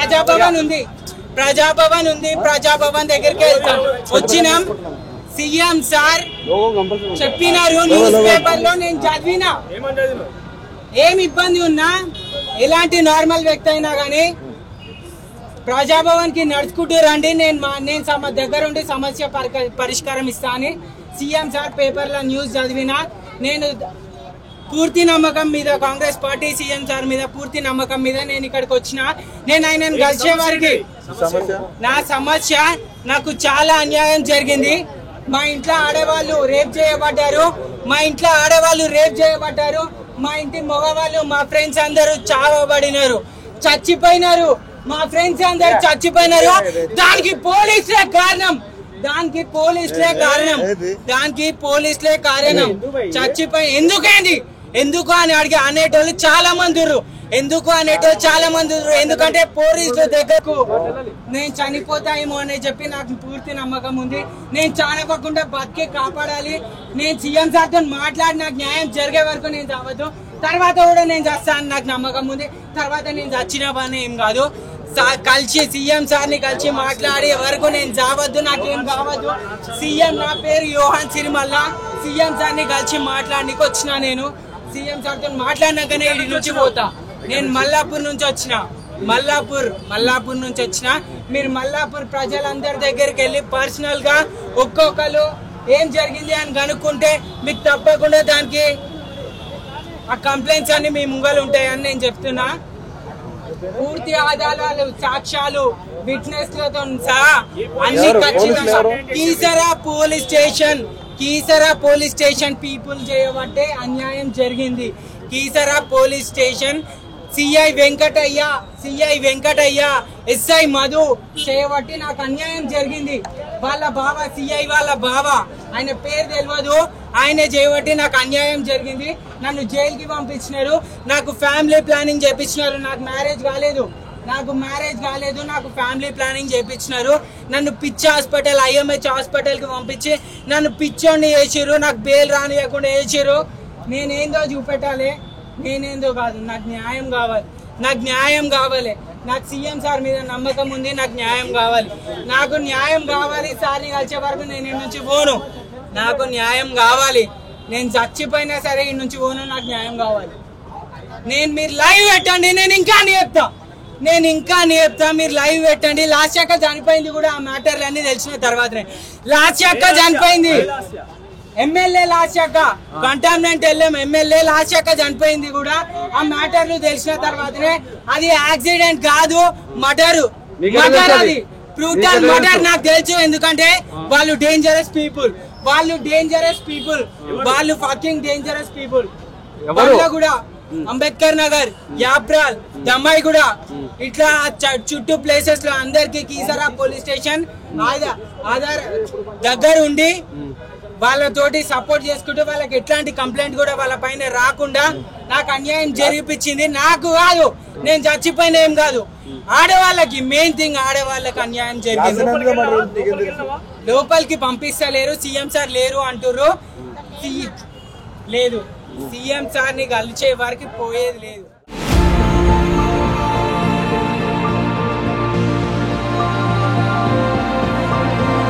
ప్రజాభవన్ ఉంది ప్రజాభవన్ దగ్గరికి వెళ్తాం వచ్చినాం సీఎం సార్ చెప్పినారు న్యూస్ పేపర్ లో నేను చదివినా ఏం ఇబ్బంది ఉన్నా ఎలాంటి నార్మల్ వ్యక్తి అయినా గానీ ప్రజాభవన్ కి నడుచుకుంటూ రండి నేను దగ్గర ఉండి సమస్య పరిష్కారం ఇస్తా అని సీఎం సార్ పేపర్ లో న్యూస్ చదివినా నేను పూర్తి నమ్మకం మీద కాంగ్రెస్ పార్టీ సీఎం సార్ మీద పూర్తి నమ్మకం మీద నేను ఇక్కడికి వచ్చిన నేను ఆయనను కలిసే వారికి నా సమస్య నాకు చాలా అన్యాయం జరిగింది మా ఇంట్లో ఆడవాళ్ళు రేప్ చేయబడ్డారు మా ఇంటి మగవాళ్ళు మా ఫ్రెండ్స్ అందరూ చావబడినారు చచ్చిపోయినారు మా ఫ్రెండ్స్ అందరూ చచ్చిపోయినారు దానికి పోలీసులే కారణం చచ్చిపోయి ఎందుకు అని అడిగి అనేటోళ్ళు చాలా మంది ఎందుకంటే పోలీసుల దగ్గరకు నేను చనిపోతాయేమో అని చెప్పి నాకు పూర్తి నమ్మకం ఉంది నేను చావకుండా బతికి కాపాడాలి నేను సీఎం సార్తో మాట్లాడి నాకు న్యాయం జరిగే వరకు నేను చావద్దు తర్వాత కూడా నేను చేస్తాను నాకు నమ్మకం ఉంది తర్వాత నేను చచ్చిన పని ఏం కాదు కలిసి సీఎం సార్ ని కలిసి మాట్లాడే వరకు నేను చావద్దు నాకేం కావద్దు సీఎం నా పేరు యోహాన్ సిరిమల్ల సీఎం సార్ ని కలిసి మాట్లాడడానికి వచ్చిన నేను సీఎం సార్ తో మాట్లాడినాకనే ఇడి నుంచి పోతా నేను మల్లాపూర్ నుంచి వచ్చిన మీరు మల్లాపూర్ ప్రజలందరి దగ్గరికి వెళ్ళి పర్సనల్ గా ఒక్కొక్కరు ఏం జరిగింది అని కనుక్కుంటే మీకు తప్పకుండా దానికి ఆ కంప్లైంట్స్ అన్ని మీ ముంగలు ఉంటాయని నేను చెప్తున్నా పూర్తి ఆధారాలు సాక్ష్యాలు విట్నెస్ లతో సహా అన్ని ఖచ్చితంగా కీసరా పోలీస్ స్టేషన్ పీపుల్ చేయబట్టే అన్యాయం జరిగింది Keesara police station CI Venkataiah SI Madhu చేయబట్టి నాకు అన్యాయం జరిగింది వాళ్ళ బావ సిఐ వాళ్ళ బావ ఆయన పేరు తెలియదు ఆయన చేయబట్టి నాకు అన్యాయం జరిగింది నన్ను జైలుకి పంపించినారు నాకు ఫ్యామిలీ ప్లానింగ్ చేపించినారు నాకు మ్యారేజ్ కాలేదు నాకు ఫ్యామిలీ ప్లానింగ్ చేపించినారు నన్ను పిచ్చి హాస్పిటల్ ఐఎంహెచ్ హాస్పిటల్ కి పంపించి నన్ను పిచ్చోడిని వేసిర్రు నాకు బెయిల్ రానియకుండా వేసిర్రు నేనేందో చూపెట్టాలి నేనేందో కాదు నాకు న్యాయం కావాలి నాకు సీఎం సార్ మీద నమ్మకం ఉంది నాకు న్యాయం కావాలి సార్ని కలిసే వరకు నేను ఈ నుంచి పోను నాకు న్యాయం కావాలి నేను చచ్చిపోయినా సరే ఈ నుంచి పోను నాకు న్యాయం కావాలి మీరు లైవ్ పెట్టండి నేను ఇంకా చెప్తా మీరు లైవ్ పెట్టండి లాస్ట్ అక్క చనిపోయింది కూడా ఆ మ్యాటర్లు అన్ని తెలిసిన తర్వాతనే లాస్ట్ అక్క చనిపోయింది ఎమ్మెల్యే లాస్ట్ అక్క కంటామినెంట్ ఎమ్మెల్యే లాస్ట్ అక్క చనిపోయింది కూడా ఆ మ్యాటర్లు తెలిసిన తర్వాతనే అది యాక్సిడెంట్ కాదు మర్డర్ అది బ్రూటల్ మర్డర్ నాకు తెలుసు ఎందుకంటే వాళ్ళు డేంజరస్ పీపుల్ వాళ్ళు ఫకింగ్ డేంజరస్ పీపుల్ కూడా అంబేద్కర్ నగర్ యాప్రాల్ దమ్మాయి కూడా ఇట్లా చుట్టూ ప్లేసెస్ లో అందరికి కీసరా పోలీస్ స్టేషన్ ఆధార్ దగ్గర ఉండి వాళ్ళతోటి సపోర్ట్ చేసుకుంటూ వాళ్ళకి ఎట్లాంటి కంప్లైంట్ కూడా వాళ్ళ పైన రాకుండా నాకు అన్యాయం జరిపించింది నాకు కాదు నేను చచ్చిపోయిన ఏం కాదు ఆడవాళ్ళకి మెయిన్ థింగ్ ఆడవాళ్ళకి అన్యాయం జరిగింది లోపలికి పంపిస్తలేరు సీఎం సార్ లేరు అంటుర్రు లేదు సీఎం సార్ ని కలిసే వారికి పోయేది లేదు